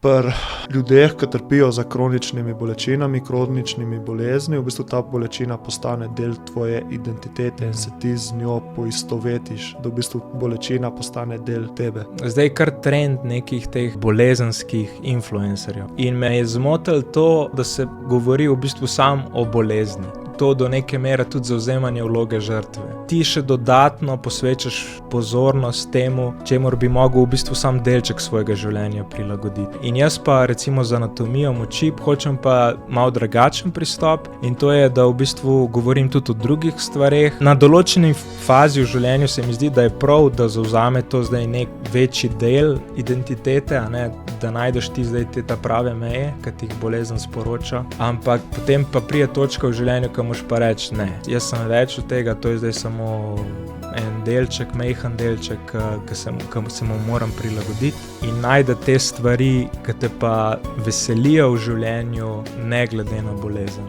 Pri ljudeh, ki trpijo za kroničnimi bolečinami, kroničnimi bolezni, v bistvu ta bolečina postane del tvoje identitete in se ti z njo poistovetiš, da v bistvu bolečina postane del tebe. Zdaj je kar trend nekih teh bolezenskih influencerjev. In me je zmotilo to, da se govori v bistvu samo o bolezni. To do neke mere tudi zavzemanje vloge žrtve. Ti še dodatno posvečaš pozornost temu, čemur bi mogel v bistvu sam delček svojega življenja prilagoditi. In jaz pa recimo z anatomijo moči hočem pa malo drugačen pristop in to je, da v bistvu govorim tudi o drugih stvareh. Na določeni fazi v življenju se mi zdi, da je prav, da zavzame to zdaj nek večji del identitete, a ne, da najdeš ti zdaj te ta prave meje, ki ti jih bolezen sporoča, ampak potem pa pride točka v življenju, ko moraš pa reči ne. Jaz sem več od tega, to je zdaj samo en delček, majhen delček, ki se mu moram prilagoditi in najti te stvari, ki te pa veselijo v življenju, ne glede na bolezen.